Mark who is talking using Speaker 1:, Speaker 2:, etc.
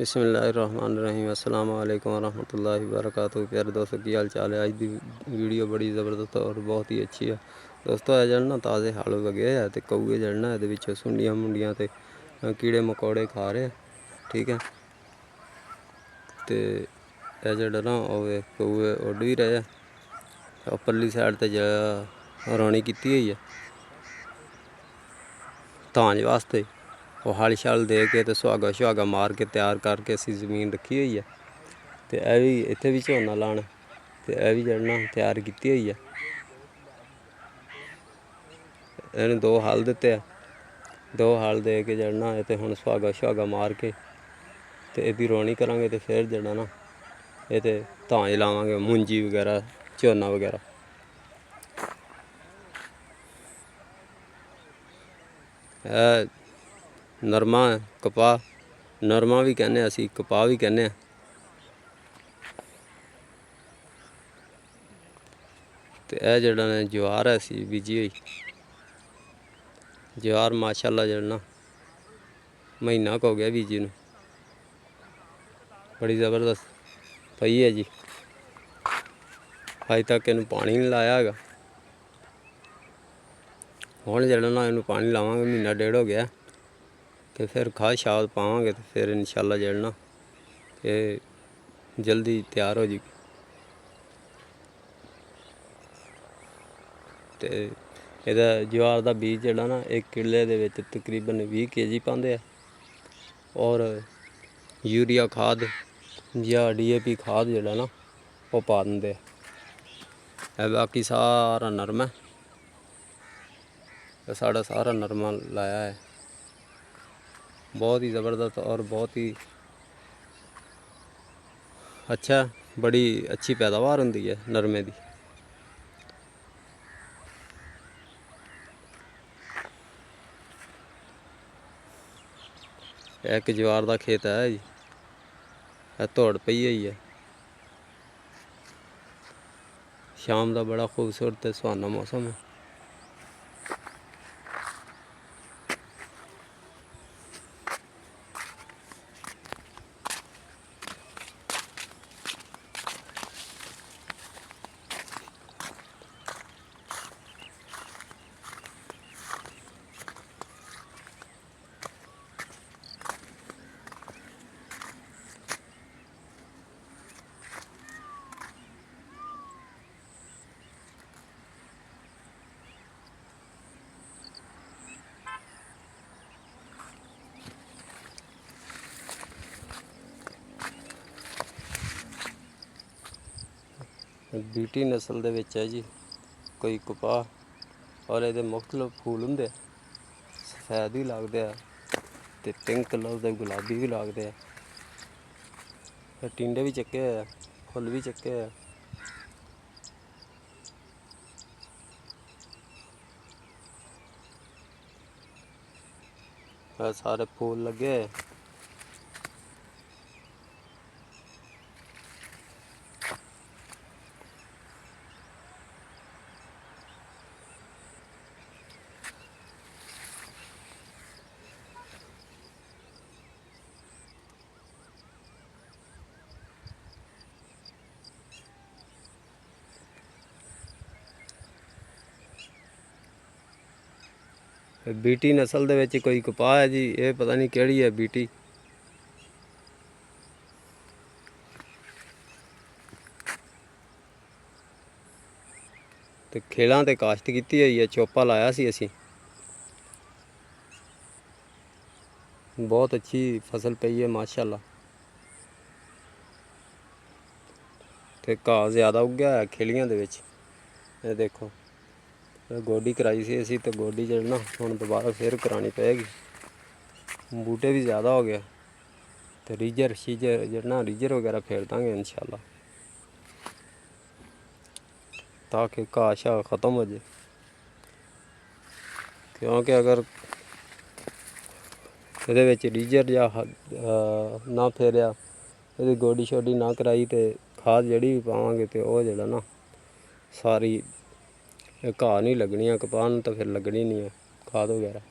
Speaker 1: बिस्मिल्लाहिर्रहमानिर्रहीम अस्सलाम वालेकुम वरहमतुल्लाहि वबरकातुहू। प्यारे दोस्तों की हाल चाल है। अज की वीडियो बड़ी ज़बरदस्त और बहुत ही अच्छी है दोस्तों। है जड़ ना ताज़े हल वगे है तो कौए जड़ना ये सुंडियां मुंडियां तो कीड़े मकोड़े खा रहे। ठीक है तो यह जड़ा ना कौए उड़ भी रहे हैं। उपरली साइड तो रानी की हुई है धांज वास्ते। वो हल शल दे के तो सुहागा शुहागा मार के तैयार करके असी जमीन रखी हुई है। तो यह भी इत्थे भी झोना लाना तो यह भी जड़ना तैयार की हुई है। इन्हें दो हल दिते है, दो हल दे के जड़ना है तो हुण सुहागा शुहागा मार के तो यदी रोनी करांगे तो फिर जड़ा ना ये तो धांज लावांगे मुंजी वगैरह झोना वगैरह। नरमा कपाह नरमा भी कहने असी कपाह भी कहने। तो यह जड़ा ने ज्वार है असी बीजी हुई ज्वार माशाअल्लाह जड़ना महीना हो गया बीजी नूं बड़ी ज़बरदस्त पई है जी। अज तक इनू पानी नहीं लाया है। हुण जड़ा ना इनू पानी लावांगे महीना डेढ़ हो गया तो फिर खाद शाद पावांगे तो फिर इंशाअल्लाह जड़ना ये जल्दी तैयार हो जाएगी। तो यदा ज्वार का बीज जड़ा ना एक किले दे विच तकरीबन 20 kg पाते हैं और यूरिया खाद या DAP खाद जड़ा ना वो पा देंगे। बाकी सारा नरम है साड़ा सारा नरमा लाया है बहुत ही ज़बरदस्त और बहुत ही अच्छा बड़ी अच्छी पैदावार होंदी है नरमे की। एक ज्वार का खेत है जी धुड़ पई हुई है। शाम का बड़ा खूबसूरत सुहाना मौसम है। BT नस्ल दे विच है जी कोई कपाह और ये मुख्तलिफ फूल होंगे सफेद भी लगते हैं तो पिंक कलर के गुलाबी भी लगते हैं। टिंडे भी चक्के है फुल भी चक्के है। सारे फूल लगे BT नस्ल दे विच कोई कपाह है जी ये पता नहीं केड़ी है BT। तो खेलों ते काश्त की हुई है चोपा लाया सी असी बहुत अच्छी फसल पई है माशाअल्लाह। तो घाह ज़्यादा उग्या है खेलियां दे विच ये देखो गोडी कराई सी असी तो गोडी जड़ना हुण दोबारा फिर करानी पेगी। बूटे भी ज़्यादा हो गया तो रीजर शीजर जड़ना रीजर वगैरह फेर देंगे इंशाअल्लाह ताकि घाह शाह ख़त्म हो जाए। क्योंकि अगर ये रीजर या ना फेरिया ये गोडी शोडी ना कराई तो खाद जड़ी भी पावांगे तो वह जड़ा ना सारी घाह नहीं लगनी है कपाह तो फिर लगनी नहीं है खाद वगैरह।